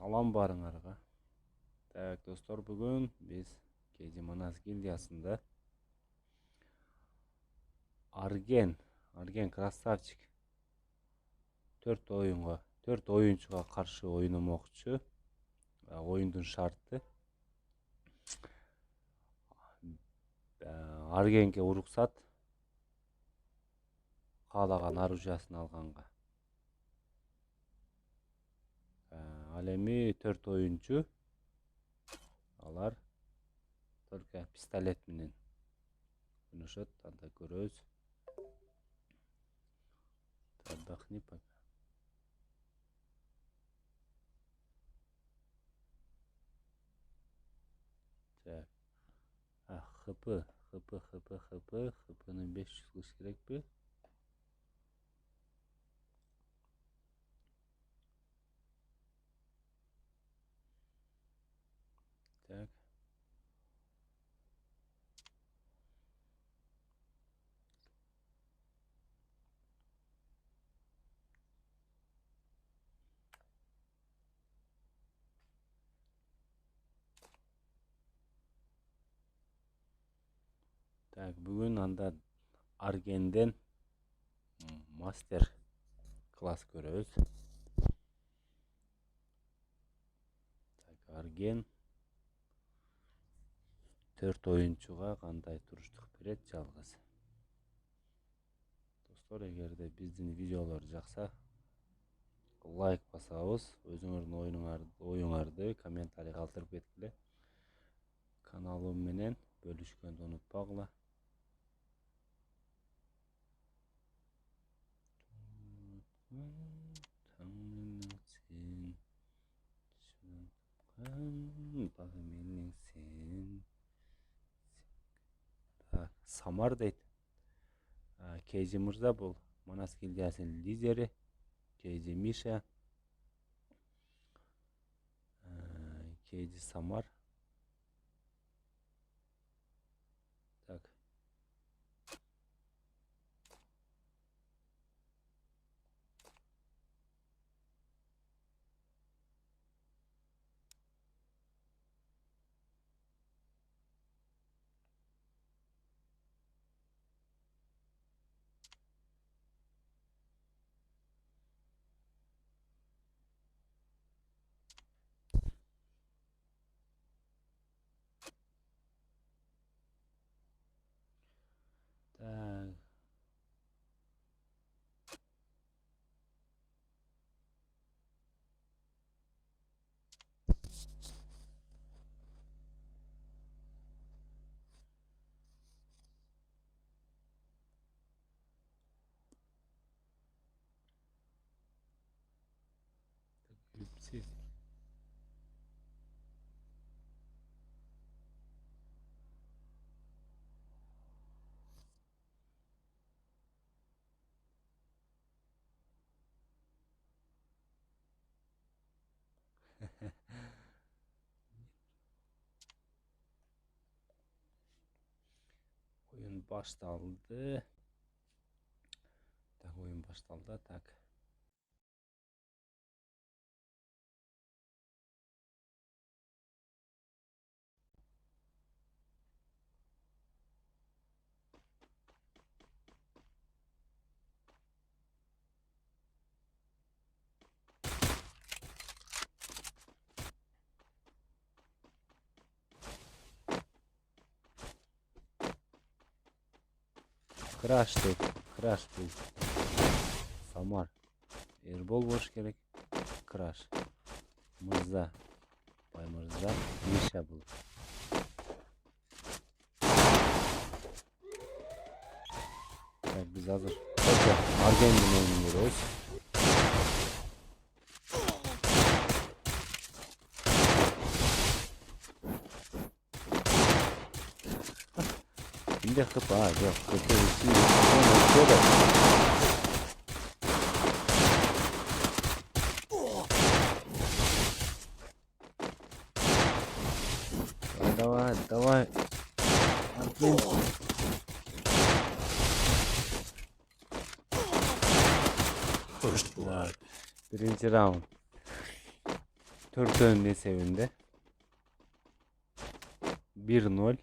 Салам барыңарга. Так, достор, бүгүн биз KG Манас гильдиясында Арген красавчик 4 оюнчуга каршы ойномокчу. Оюндун шарты Аргенге уруксат, каалаган оружиясын алганга. Ал эми 4 оюнчу, алар только пистолет менен ойношот, анда көрөбүз. Отдохни пока. Так. ХП'ны 500 кылыш керекпи? Так. Так, бүгүн анда Аргенден мастер класс көрөбүз. Так, Арген 4 оюнчуга кандай туруштук берет жалгыз. Достор, эгерде биздин видеолор жакса, лайк басабыз, өзүңөрдүн оюңарды комментарий калтырып кеткиле. Каналым менен бөлүшкөндү унутпагыла. Самар дейт. KG Мырза бул Манас гильдиясынын лидери. KG Миша, KG Самар. Так. Так. Липси. Oyun başlandı. Так, oyun başlandı. Так. Краш дейт. Краш бул. Самар. Эрбол болуш керек. Краш. Мырза. Бай Мырза. Миша бул. Так, биз азыр Арген менен көрөбүз. Kimde хп? Жоқ, хп Давай. Арген. First blood. Birinci round. Төртөөнүн эсебинде 1-0.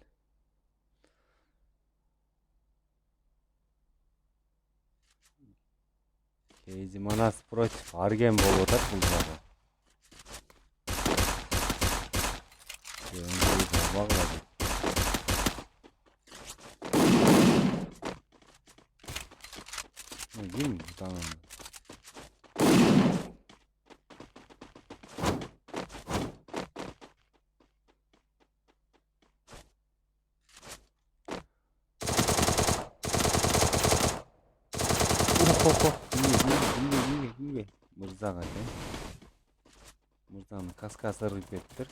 Кейзи Манас против Арген болуп атат бул жагы. Ким бутанын? Кимге? Мырзага экен. Мырзанын каскасы ыргып кетиптир.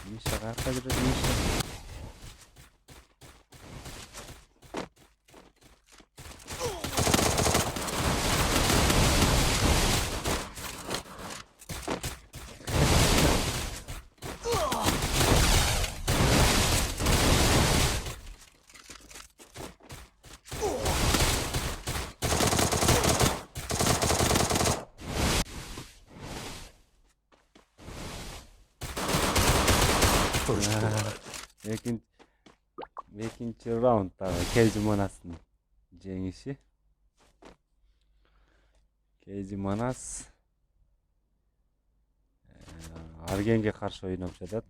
Миша каякка жүрөт, Миша? Экинчи раундтагы Кейзи Манастын жеңиши. Кейзи Манас Аргенге каршы ойноп жатат.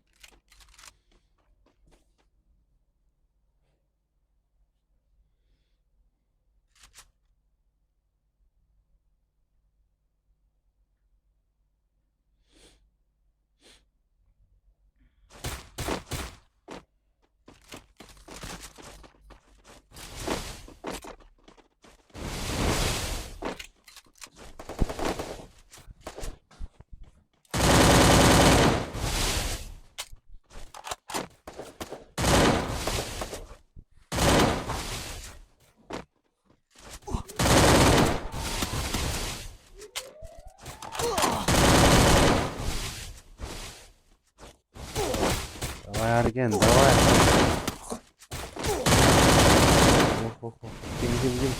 Давай, Арген, давай. Ким.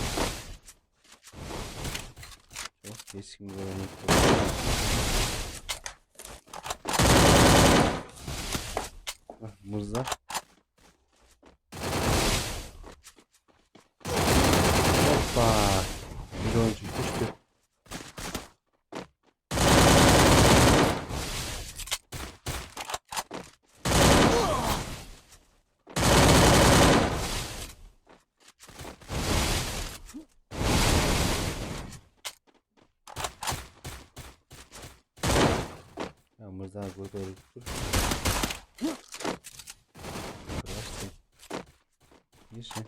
Çok keskin görünüyor. Mırza. Hoppa. Bir oyuncu düştü. Mırza koyuyoruz. Kıraçtı. Yeşil.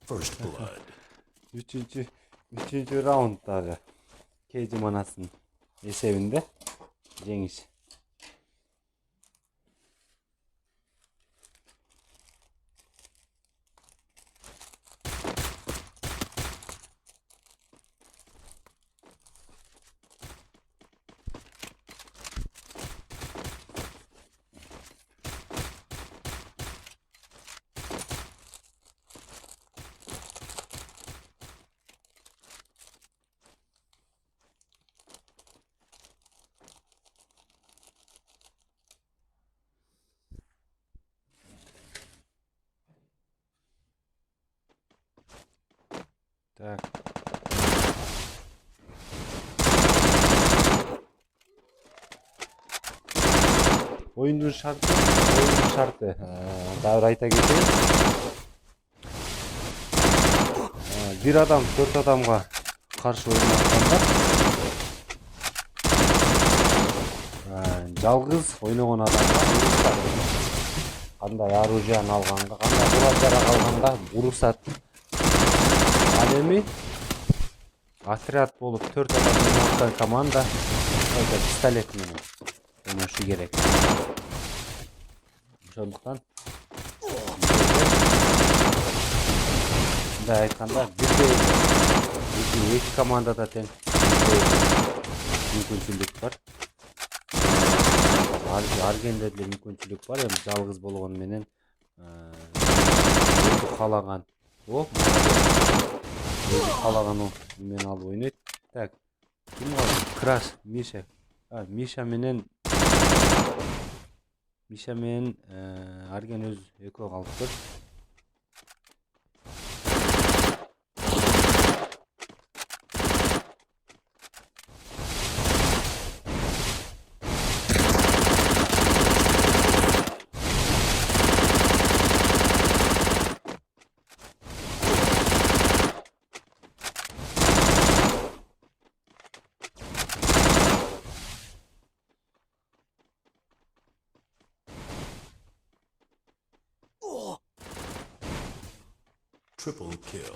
First blood. Üçüncü roundları Кейзи Манастын эсебинде жеңиш. Так. Oyunun şartı. Daha ayta geçeyim. Bir adam 4 adamga karşı oynayotganda жалгыз ойногон адамга кандай оружияны алганга, кандай курал-жарак алганга уруксат. Ал эми Отряд болуп 4 адамдан olsa команда пистолет менен ойношу керек. Ошондуктан мындай айтканда эки командада тең мүмкүнчүлүк бар. Аргенде деле мүмкүнчүлүк бар. Эми жалгыз болгону менен өзү каалаган каалаган мен алып ойнойт. Так. Ким калды? Краш, Миша. Миша менен Арген өз экөө калыптыр. Triple kill.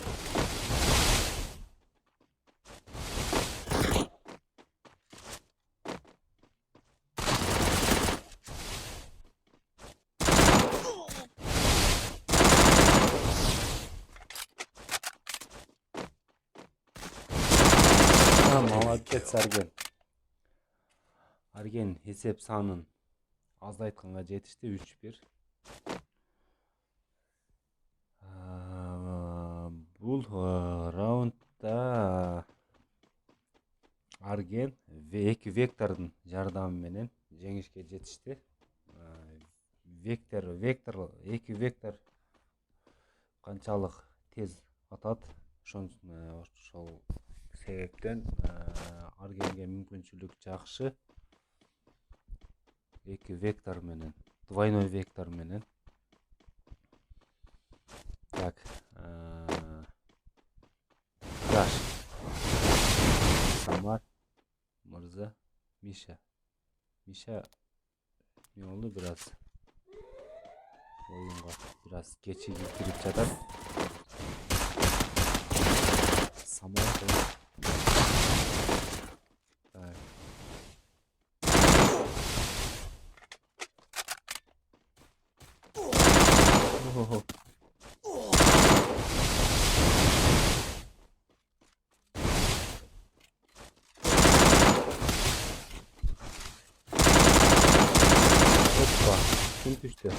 Молодец, Арген. Арген эсеп санын азайтканга жетишти 3-1. Бул раундда Арген эки вектордун жардамы менен жеңишке жетишти. Эки вектор канчалык тез атат, ошол себептен Аргенге мүмкүнчүлүк жакшы. Эки вектор менен, двойной вектор менен. Так. Краш. Самар. Мырза. Миша не болду, бираз оюнга бираз кечигип кирип жатат. Самар. Так. Kim düştü?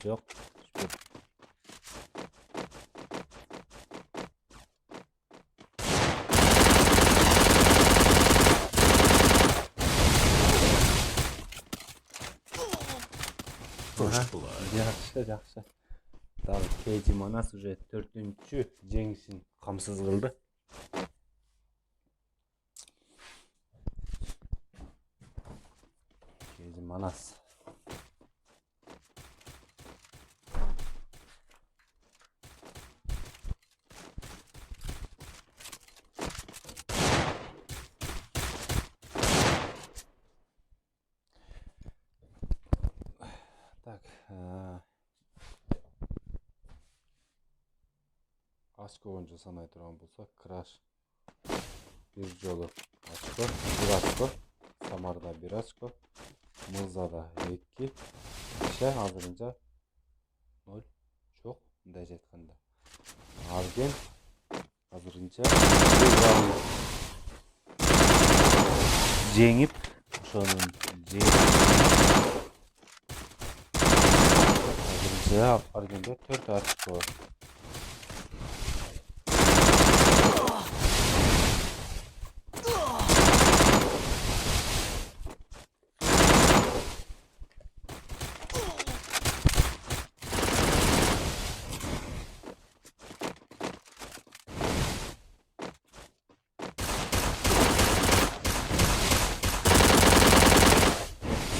Yok. Жақсы. Дагы Кейджи Манас уже 4-чү жеңишин камсыз кылды. Кейджи Манас. Так, очко боюнча санай турган болсок, Краш бир жолу очко, 1 очко, Самарда 1 очко, Мырзада 2, Миша азырынча 0 жок, мындай айтканда. Арген азырынча жеңип, ошонун Аргенде 4 очко.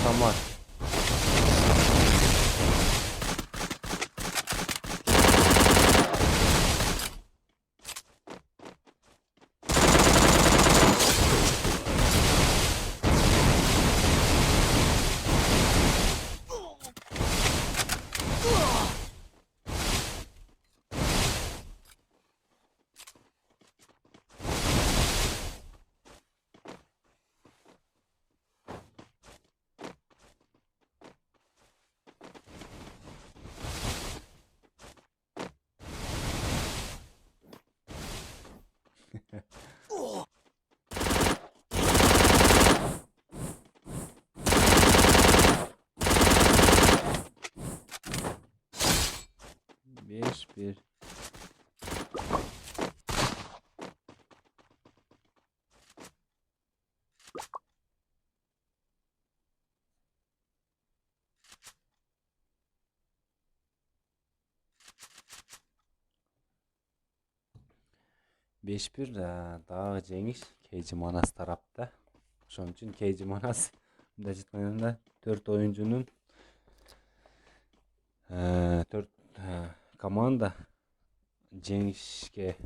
Samar. Beş bir. Beş bir daha Cengiz KG Manas tarafta. Şunun için KG Manas da 4 oyuncunun 4 komanda Cengişti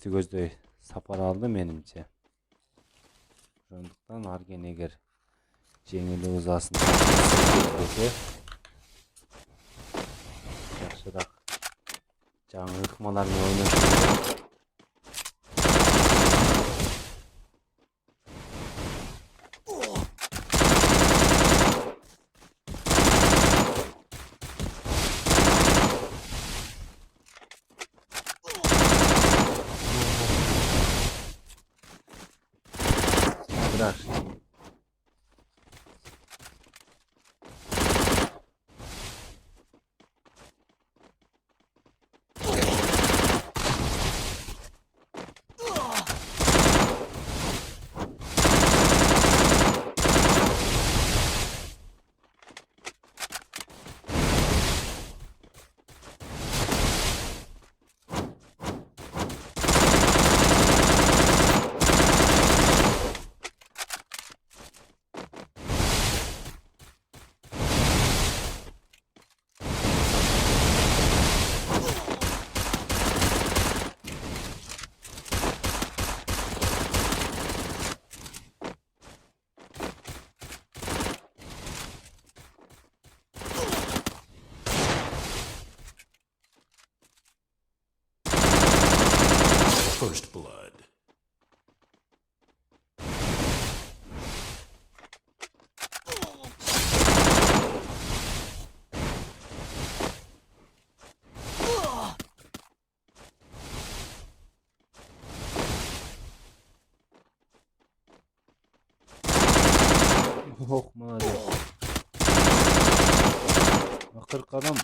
gözde sapar aldı menimce. Şonduktan Argen eger jеңили uzaсын dese yaxşıрақ жаңы ыкмалармен ойнашып бирок First blood. Oh молодец. Akır kadam.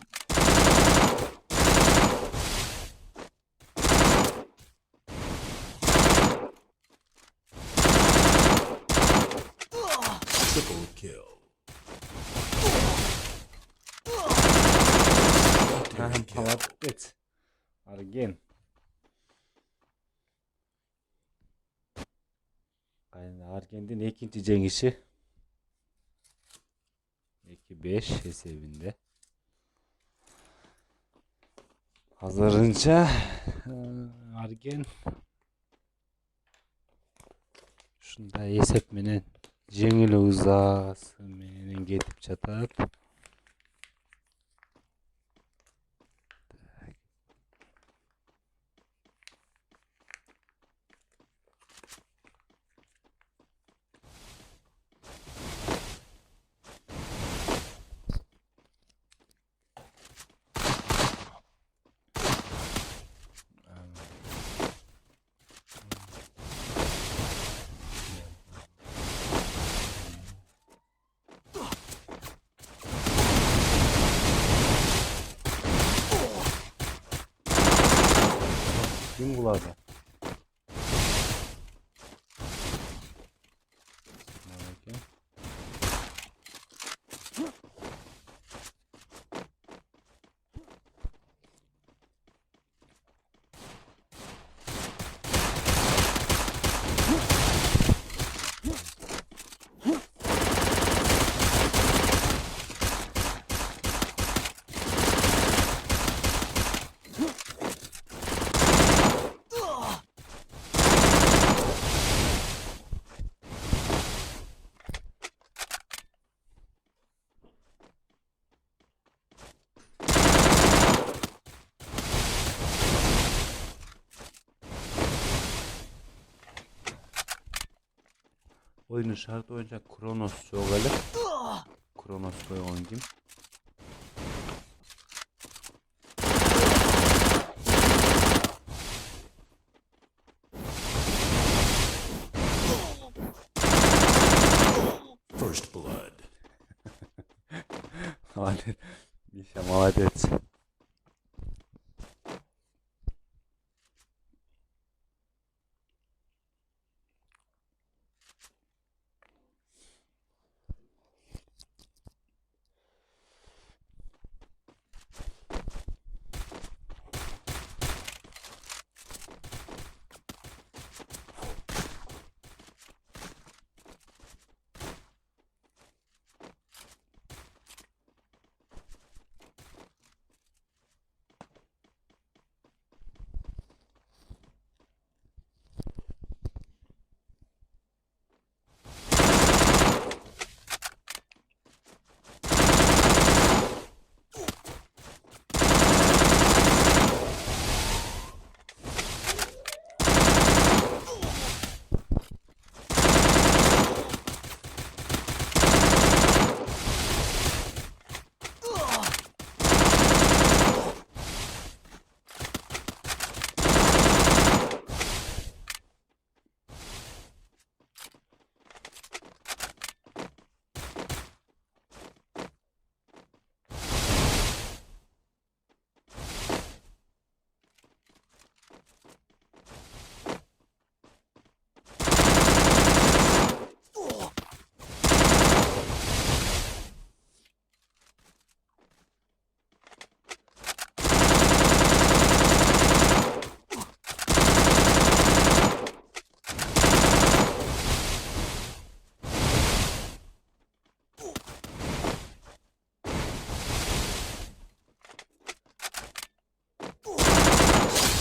Triple kill. Молодец. Argen. Argen'in ikinci jеңişi 2-5 hesabında. Hazırınca Argen şunda esep menen жеңил uzası menen ketip жатат. Kim kuladı? Oyunun şartı oyunca Kronos çoğalı. Kronos koy oynayayım. молодец. Миша, молодец.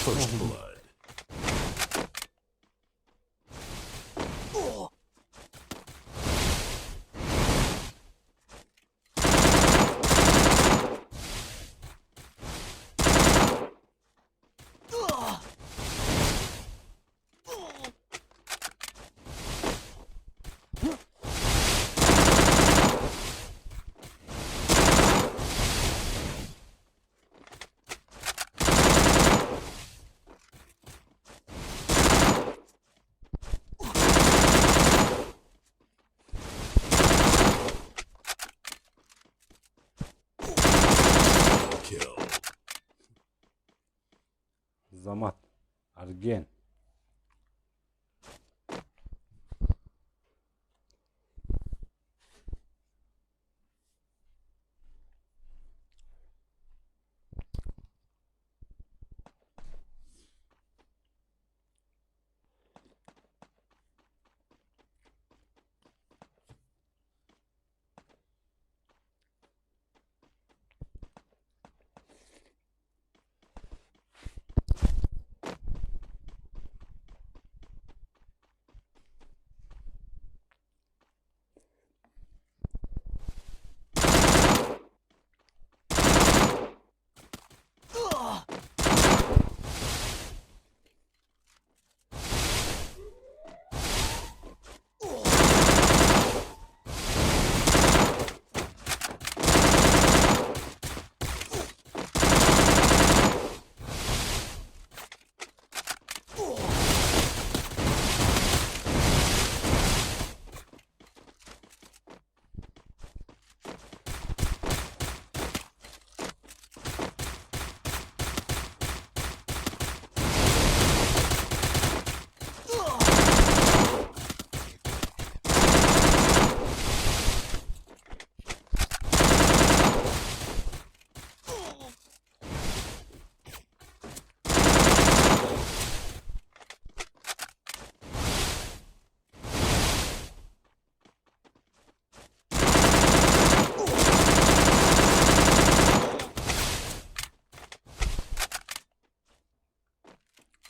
First blood. Kill. Zaman. Argen.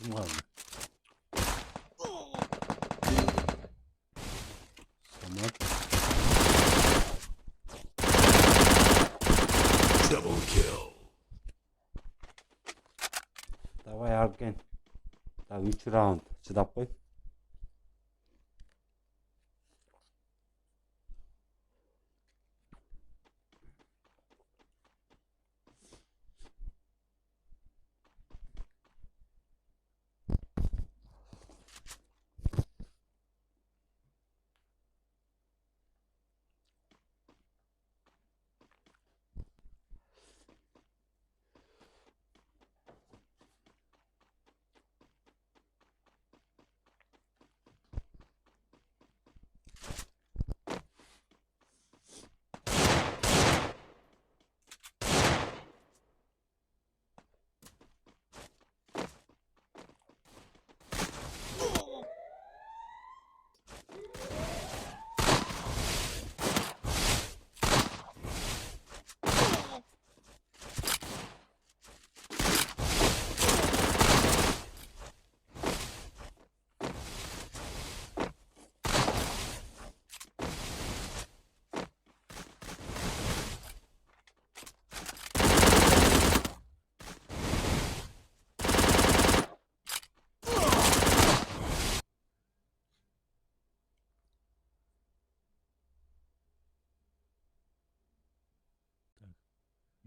Kim kaldı? Samat. Double kill. Давай Argen. Daha 3 round. Çıdap koy.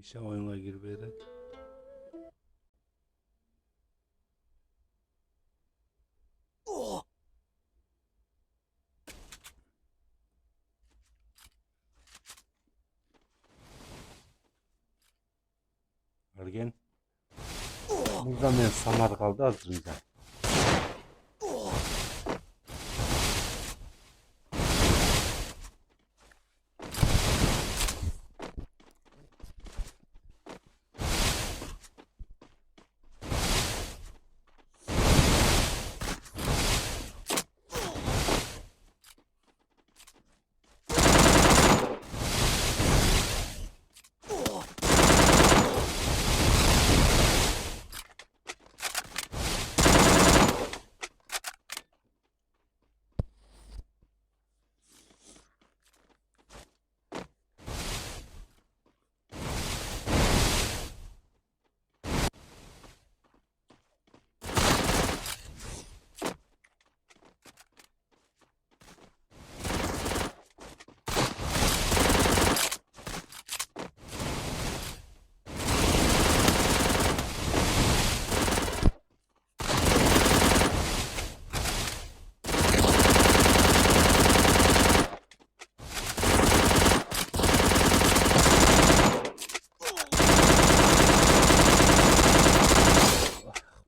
Mişa oyuna girmedi. Ergen. Burada men samar kaldı azrınca.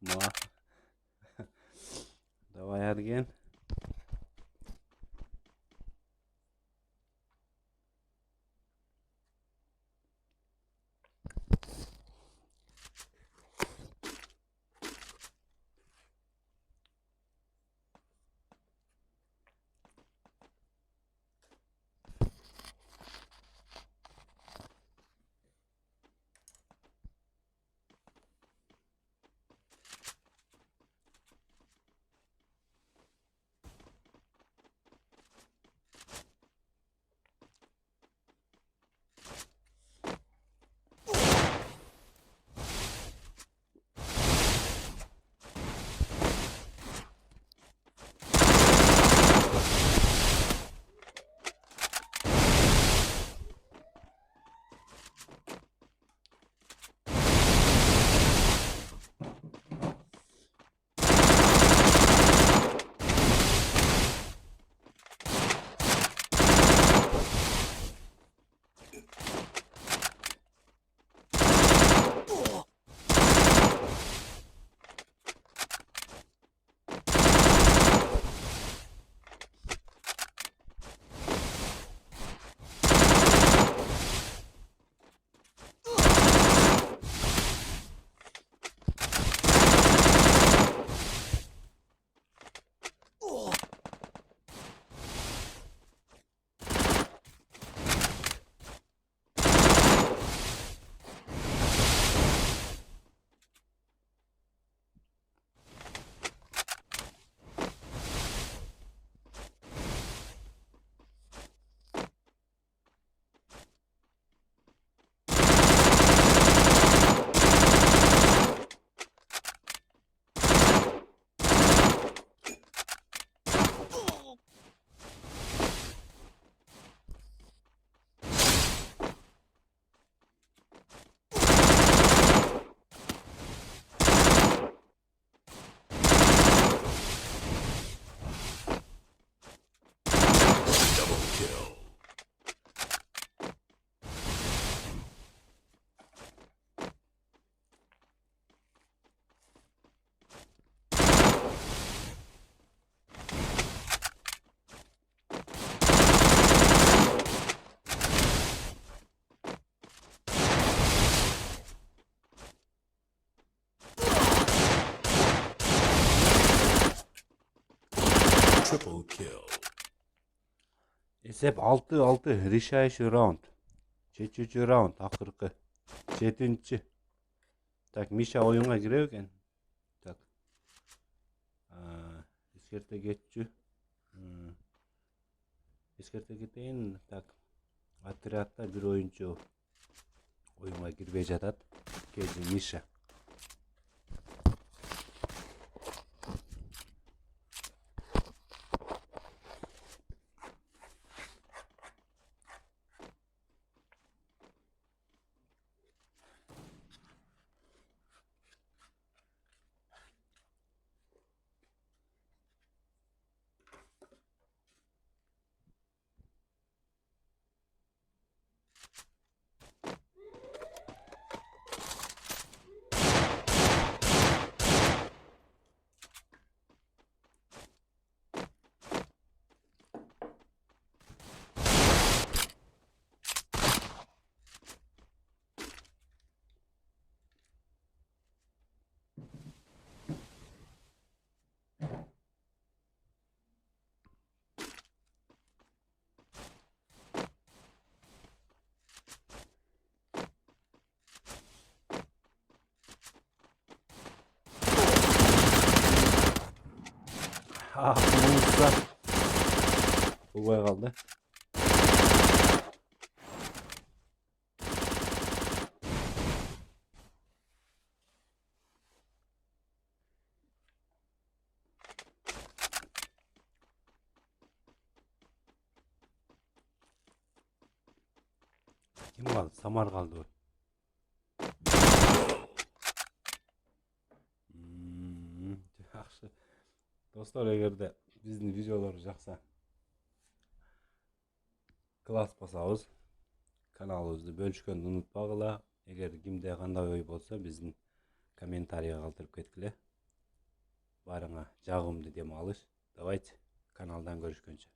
Ma. Давай, Ergen. Double kill. Triple kill. Esep 6-6 решающий раунд. 3-3 раунд акыркы. 7-ci. Так, Миша oyuna giriyor eкен. Так. Eskerte geççü. Eskerte кетейин. Так. Отрядта bir oyuncu oyuna girmeye жатат. Kezi Миша. Aklımızda bulmaya kaldı. Kim kaldı? Samar kaldı o. Yaxşı. Dostlar, eğer de bizning videolar жақса klass basabыз. Kanalımızda bölüşkөнү unutpagıla. Eğer kimde qандай ой bolsa bizning kommentariya qoldirib ketkile. Barыңа жағымды демалыш. Давайте каналдан görüşкөнчө.